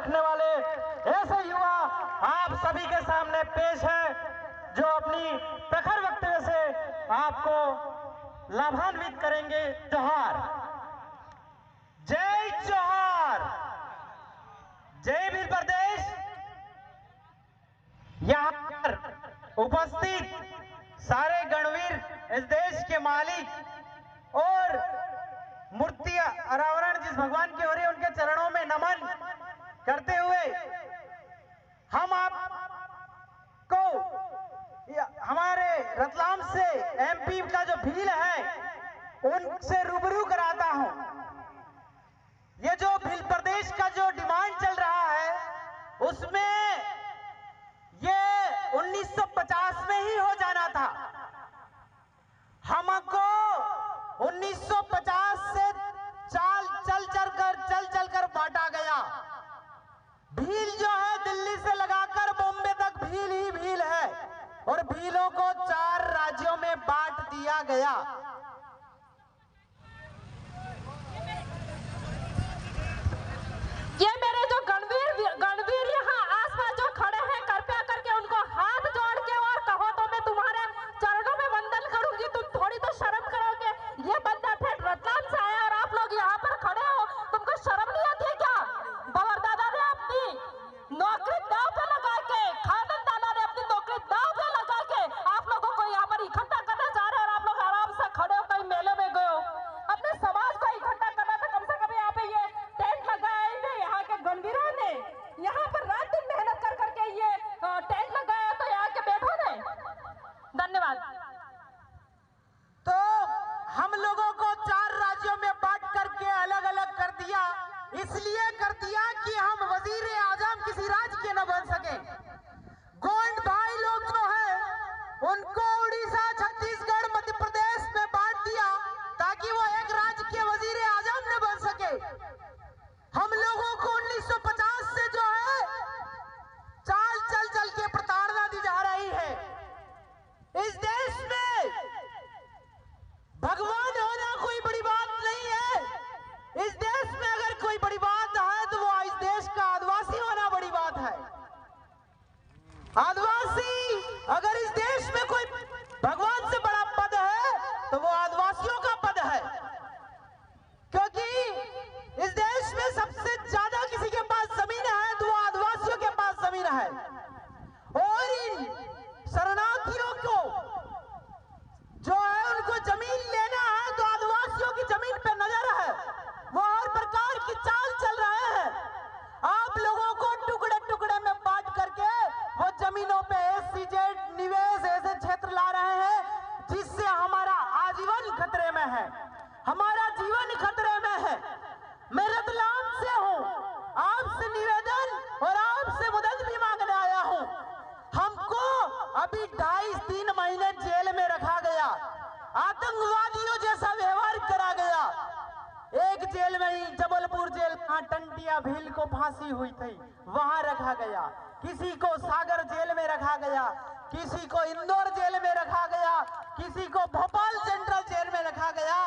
रखने वाले ऐसे युवा आप सभी के सामने पेश है, जो अपनी प्रखर वक्तव्य से आपको लाभान्वित करेंगे। जोहार, जय जोहार, जय वीर प्रदेश। यहाँ पर उपस्थित सारे गणवीर, इस देश के मालिक और मूर्ति अनावरण जिस भगवान की हो रही है, उनके चरणों में नमन करते हुए हम आपको हमारे रतलाम से एमपी का जो भील है उनसे रूबरू कराता हूं। ये जो भील प्रदेश का जो डिमांड चल रहा है उसमें ये 1950 में ही हो जाना था। हमको 1950 से चल कर बांटा गया। भील जो है दिल्ली से लगाकर बॉम्बे तक भील ही भील है और भीलों को 4 राज्यों में बांट दिया गया। ये मेरे जो गणवीर यहाँ आसपास जो खड़े हैं, कृपया करके उनको हाथ जोड़ के और कहो तो मैं तुम्हारे चरणों में वंदन करूंगी। तुम थोड़ी तो शर्म करोगे। ये बंदा ठेठ रतलाम से आया और आप लोग यहाँ पर खड़े हो, तुमको शर्म नहीं आती है क्या? बाबर दादा ने अपनी नौकरी दांव पे लगा के, खानन दादा ने अपनी नौकरी दांव पे लगा के आप लोगों को यहाँ पर इकट्ठा करना चाह रहे हैं और आप लोग आराम से खड़े हो, कहीं मेले में गए हो। अपने समाज को इकट्ठा करना था, कम से कम यहाँ पे ये टेंट लगाया ही नहीं। यहाँ के गणवीरों ने यहाँ पर रात दिन मेहनत कर करके ये टेंट लगाया, तो यहाँ के बैठो ने। धन्यवाद। तो हम लोगों को 4 राज्यों में बांट करके अलग अलग कर दिया, इसलिए कर दिया कि हम वजीर आजम किसी राज्य के न बन सके। गोंड भाई लोग जो है उनको उड़ीसा, छत्तीसगढ़, मध्य प्रदेश में बांट दिया ताकि वो एक राज्य के वजीर आजम न बन सके। हम लोगों को 1950 से जो है चल के प्रताड़ना दी जा रही है। इस देश में भगवान होना कोई बड़ी बात नहीं है। इस देश में अगर कोई बड़ी बात है तो वो इस देश का आदिवासी होना बड़ी बात है। आदिवासी, अगर इस देश में कोई भगवान से बड़ा पद है तो वो आदिवासियों का पद है, क्योंकि इस देश में सबसे ज्यादा किसी के पास जमीन है तो वो आदिवासियों के पास जमीन है। और इन शरणार्थियों को जो है उनको जमीन लेना है तो आदिवासियों की जमीन पे नजर है, वो हर प्रकार की चाल चल रहे हैं। आप लोगों को टुकड़े टुकड़े में बांट करके वो जमीनों पे एससीजेड निवेश ऐसे क्षेत्र ला रहे हैं जिससे हमारा आजीवन खतरे में है, हमारा जीवन खतरे में है। मैं रतलाम से हूँ, आपसे निवेदन और आपसे मदद भी मांगने आया हूँ। हमको अभी 2.5-3 महीने जेल में रखा गया, आतंकवादियों जैसा व्यवहार करा गया। एक जेल में ही, जबलपुर जेल, टंटिया भील को फांसी हुई थी, वहां रखा गया। किसी को सागर जेल में रखा गया, किसी को इंदौर जेल में रखा गया, किसी को भोपाल सेंट्रल जेल में रखा गया,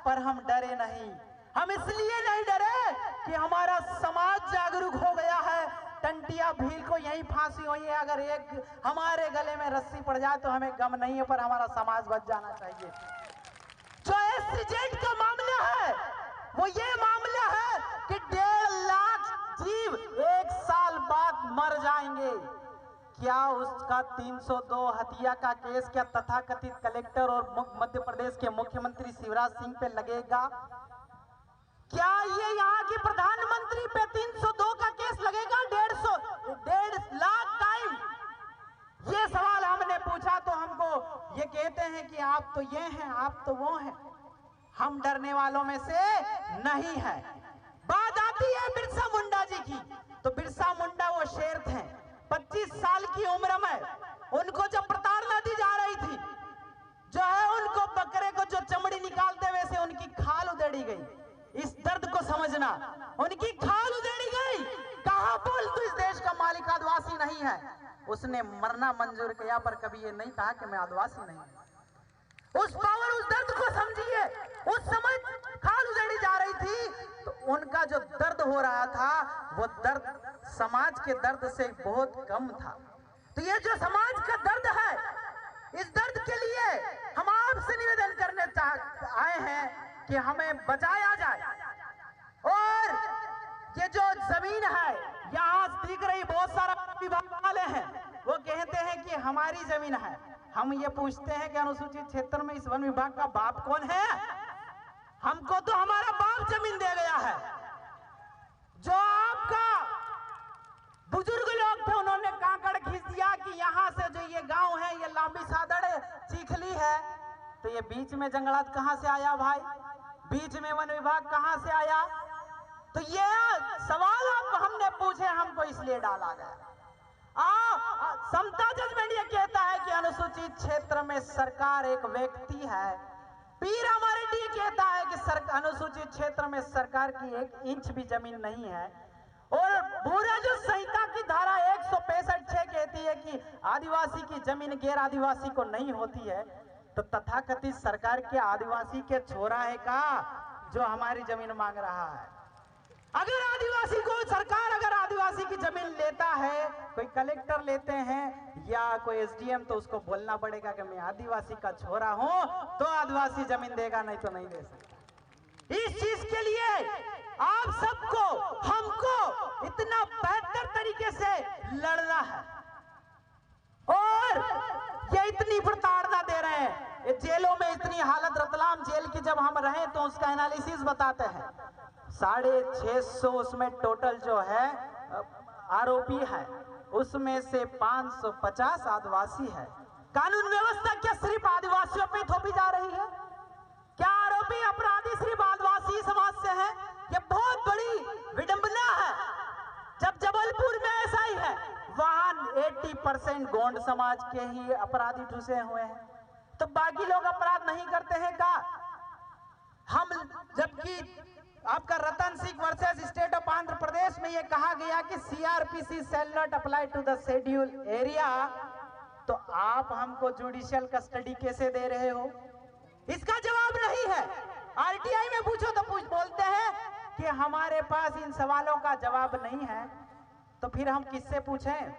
पर हम डरे नहीं। हम इसलिए नहीं डरे कि हमारा समाज जागरूक हो गया है। टंटिया भील को यही फांसी हुई है, अगर एक हमारे गले में रस्सी पड़ जाए तो हमें गम नहीं है, पर हमारा समाज बच जाना चाहिए। जो एससीजेड का मामला है वो ये मामला है कि 1.5 लाख जीव 1 साल बाद मर जाएंगे। क्या उसका 302 हत्या का केस क्या तथाकथित कलेक्टर और मध्य प्रदेश के मुख्यमंत्री शिवराज सिंह पे लगेगा? क्या ये यहाँ के प्रधानमंत्री पे 302 का केस लगेगा 1.5 लाख टाइम? ये सवाल हमने पूछा तो हमको ये कहते हैं कि आप तो ये हैं, आप तो वो हैं। हम डरने वालों में से नहीं है। बात आती है बिरसा मुंडा जी की, तो बिरसा मुंडा वो शेर थे, 25 साल की उम्र में उनको जब प्रताड़ना दी जा रही थी, जो है उनको बकरे को जो चमड़ी निकालते वैसे उनकी खाल उधेड़ी गई। इस दर्द को समझना, उनकी खाल उधेड़ी गई। कहा बोल तू इस देश का मालिक आदिवासी नहीं है। उसने मरना मंजूर किया, पर कभी ये नहीं कहा कि मैं आदिवासी नहीं हूं। उस पावर, उस दर्द को समझिए। उस समय खाल उधेड़ी जा रही थी तो उनका जो दर्द हो रहा था वो दर्द समाज के दर्द से बहुत कम था। तो ये जो समाज का दर्द है, इस दर्द के लिए हम आपसे निवेदन करने आए हैं कि हमें बचाया जाए। और ये जो जमीन है, यहाँ दिख रही बहुत सारा विभाग वाले हैं, वो कहते हैं कि हमारी जमीन है। हम ये पूछते हैं कि अनुसूचित क्षेत्र में इस वन विभाग का बाप कौन है? हमको तो हमारा बाप जमीन दे गया है। जो आपका बुजुर्ग लोग थे, उन्होंने कांकड़ खींच दिया कि यहाँ से जो ये गांव है, ये लांबी सादड़ चीखली है, तो ये बीच में जंगलात कहाँ से आया भाई? बीच में वन विभाग कहाँ से आया? तो ये सवाल आप हमने पूछे, हमको इसलिए डाला गया। समता जजमेंट ये कहता है कि अनुसूचित क्षेत्र में सरकार एक व्यक्ति है। पीर अमरेडी कहता है कि अनुसूचित क्षेत्र में सरकार की 1 इंच भी जमीन नहीं है। और पूरा जो संहिता की धारा 165(6) कहती है कि आदिवासी की जमीन गैर आदिवासी को नहीं होती है। तो तथाकथित सरकार के आदिवासी के छोरा है का जो हमारी जमीन मांग रहा है? अगर आदिवासी को सरकार अगर आदिवासी की जमीन लेता है, कोई कलेक्टर लेते हैं या कोई एसडीएम, तो उसको बोलना पड़ेगा कि मैं आदिवासी का छोरा हूं तो आदिवासी जमीन देगा, नहीं तो नहीं दे सकता। इस चीज के लिए आप सबको, हमको इतना बेहतर तरीके से लड़ना है। और ये इतनी प्रताड़ना दे रहे हैं, ये जेलों में इतनी हालत, रतलाम जेल की जब हम रहे तो उसका एनालिसिस बताते हैं। 650 उसमें टोटल जो है आरोपी है, उसमें से 550 आदिवासी है। कानून व्यवस्था क्या सिर्फ आदिवासियों पे थोपी जा रही है? क्या आरोपी अपराधी सिर्फ आदिवासी समाज से है? ये बहुत बड़ी विडंबना है। जब जबलपुर में ऐसा ही है, वहां 80% गोंड समाज के ही अपराधी ठुसे हुए हैं, तो बाकी लोग अपराध नहीं करते हैं का? हम जबकि आपका Ratan Singh versus state of Andhra Pradesh में यह कहा गया कि CrPC shall not apply to the schedule area, तो आप हमको जुडिशियल कस्टडी कैसे दे रहे हो? इसका जवाब नहीं है। आरटीआई में पूछो तो बोलते हैं कि हमारे पास इन सवालों का जवाब नहीं है। तो फिर हम किससे पूछें?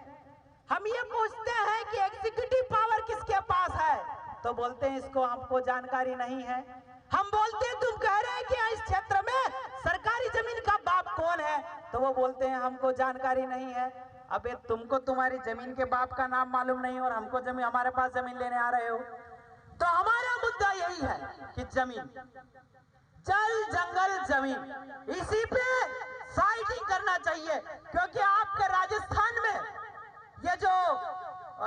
हम ये पूछते हैं कि एग्जीक्यूटिव पावर किसके पास है, तो बोलते हैं इसको हमको जानकारी नहीं है। हम बोलते हैं तुम कह रहे हैं कि इस क्षेत्र में सरकारी जमीन का बाप कौन है, तो वो बोलते हैं हमको जानकारी नहीं है। अबे तुमको तुम्हारी जमीन के बाप का नाम मालूम नहीं और हमको जमीन, हमारे पास जमीन लेने आ रहे हो। तो हमारा मुद्दा यही है कि जमीन, जल जंगल जमीन, इसी पे फाइटिंग करना चाहिए। क्योंकि आपके राजस्थान में ये जो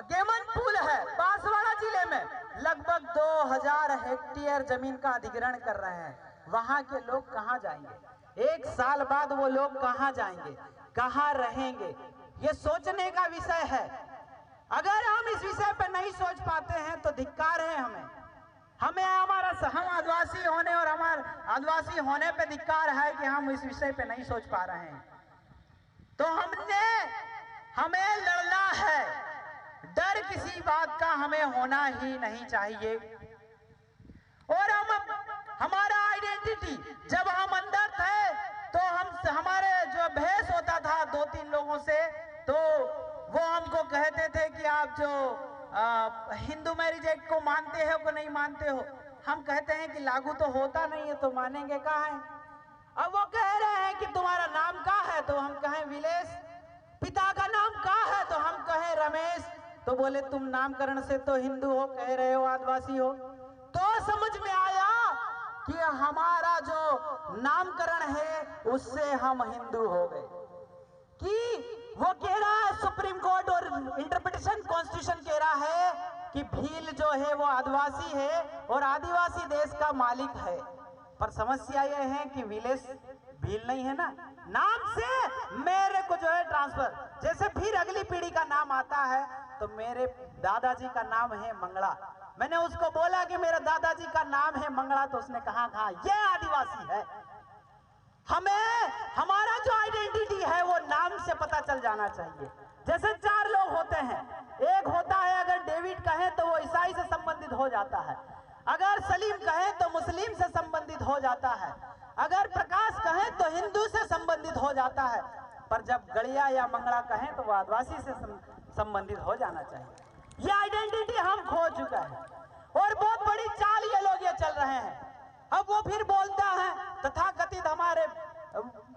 गेमन पुल है बांसवाड़ा जिले में, लगभग 2000 हेक्टेयर जमीन का अधिग्रहण कर रहे हैं। वहां के लोग कहां जाएंगे? 1 साल बाद वो लोग कहां जाएंगे, कहां रहेंगे? ये सोचने का विषय है। अगर हम इस विषय पर नहीं सोच पाते हैं तो धिक्कार है हमें। हम आदिवासी होने और हमारे आदिवासी होने पे धिक्कार है कि हम इस विषय पे नहीं सोच पा रहे हैं। तो हमें लड़ना है। डर किसी बात का हमें होना ही नहीं चाहिए। और हमारा आइडेंटिटी, जब हम अंदर थे तो हमारे जो बहस होता था 2-3 लोगों से, तो वो हमको कहते थे कि आप जो हिंदू मैरिज एक्ट को मानते हो कि नहीं मानते हो। हम कहते हैं कि लागू तो होता नहीं है तो मानेंगे कहाँ है। अब वो कह रहे हैं कि तुम्हारा नाम क्या है, तो हम कहें विलेश। पिता का नाम क्या है, तो हम कहें रमेश। तो बोले तुम नामकरण से तो हिंदू हो, कह रहे हो आदिवासी हो। तो समझ में आया कि हमारा जो नामकरण है उससे हम हिंदू हो गए। कि वो कह रहा है सुप्रीम कोर्ट और इंटरप्रिटेशन कॉन्स्टिट्यूशन कह रहा है कि भील जो है वो आदिवासी है और आदिवासी देश का मालिक है। पर समस्या ये है कि विलेश भील नहीं है ना, नाम से मेरे को जो है ट्रांसफर, जैसे फिर अगली पीढ़ी का नाम आता है तो मेरे दादाजी का नाम है मंगड़ा। मैंने उसको बोला कि मेरे दादाजी का नाम है मंगड़ा, तो उसने कहा ये आदिवासी है। हमें हमारा जो आइडेंटिटी है वो नाम से पता चल जाना चाहिए। जैसे 4 लोग होते हैं, एक होता है अगर डेविड कहे तो वो ईसाई से संबंधित हो जाता है, अगर सलीम कहे तो मुस्लिम से संबंधित हो जाता है, अगर प्रकाश कहे तो हिंदू से संबंधित हो जाता है। पर जब गड़िया या मंगड़ा कहें तो वो आदिवासी से संबंधित हो जाना चाहिए। ये आइडेंटिटी हम खो चुका है और बहुत बड़ी चाल ये लोग ये चल रहे हैं। अब वो फिर बोलता है तथाकथित हमारे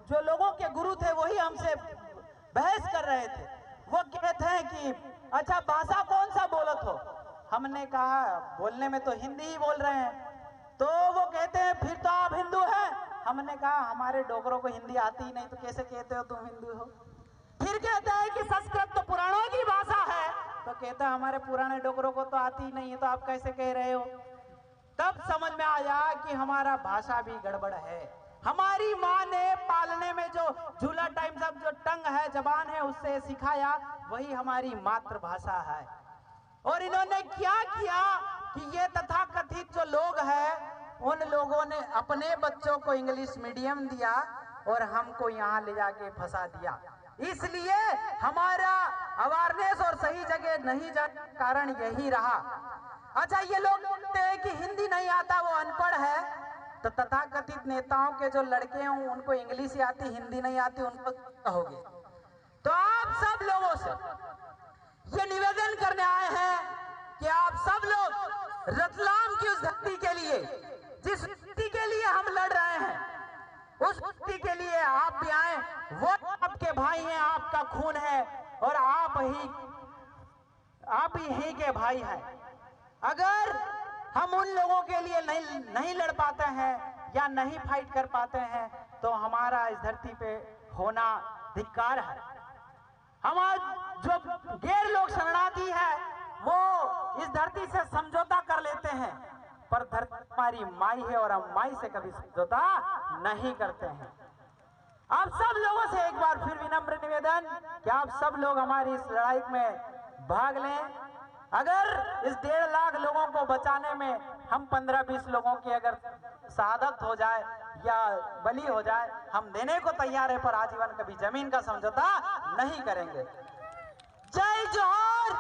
जो लोगों के गुरु थे वही हमसे बहस कर रहे थे। वो कहते हैं कि अच्छा भाषा कौन सा बोलत हो। हमने कहा बोलने में तो हिंदी ही बोल रहे हैं। तो वो कहते हैं फिर तो आप हिंदू हैं। हमने कहा हमारे डोगरों को हिंदी आती ही नहीं तो कैसे कहते हो तुम हिंदू हो। फिर कहते हैं कि संस्कृत तो पुराणों की भाषा है। तो कहता है हमारे पुराने डोगरों को तो आती ही नहीं है तो आप कैसे कह रहे हो। तब समझ में आया कि हमारा भाषा भी गड़बड़ है। हमारी माँ ने पालने में जो झूला टाइम सब जो टंग है जबान है उससे सिखाया वही हमारी मातृभाषा है। और इन्होंने क्या किया कि ये तथाकथित जो लोग हैं उन लोगों ने अपने बच्चों को इंग्लिश मीडियम दिया और हमको यहाँ ले जाके फंसा दिया। इसलिए हमारा अवेयरनेस और सही जगह नहीं जाने का कारण यही रहा। अच्छा ये लोग कहते हैं कि हिंदी नहीं आता वो अनपढ़ है। तो तथाकथित नेताओं के जो लड़के हैं उनको इंग्लिश आती हिंदी नहीं आती उनको कहोगे। तो आप सब लोगों से ये निवेदन करने आए हैं कि आप सब लोग रतलाम की उस धरती के लिए जिस धरती के लिए हम लड़ रहे हैं उस धरती के लिए आप भी आए। वो आपके भाई हैं, आपका खून है और आप ही के भाई हैं। अगर हम उन लोगों के लिए नहीं लड़ पाते हैं या नहीं फाइट कर पाते हैं तो हमारा इस धरती पे होना धिक्कार है। हम जो गैर लोग शरणार्थी है वो इस धरती से समझौता कर लेते हैं पर धरती हमारी माई है और हम माई से कभी समझौता नहीं करते हैं। आप सब लोगों से एक बार फिर विनम्र निवेदन कि आप सब लोग हमारी इस लड़ाई में भाग लें। अगर इस 1.5 लाख लोगों को बचाने में हम 15-20 लोगों की अगर शहादत हो जाए या बलि हो जाए हम देने को तैयार है पर आजीवन कभी जमीन का समझौता नहीं करेंगे। जय जोहर,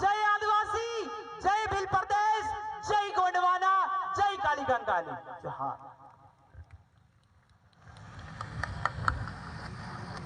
जय आदिवासी, जय भील प्रदेश, जय गोंडवाना, जय काली कंकाली। जोहार।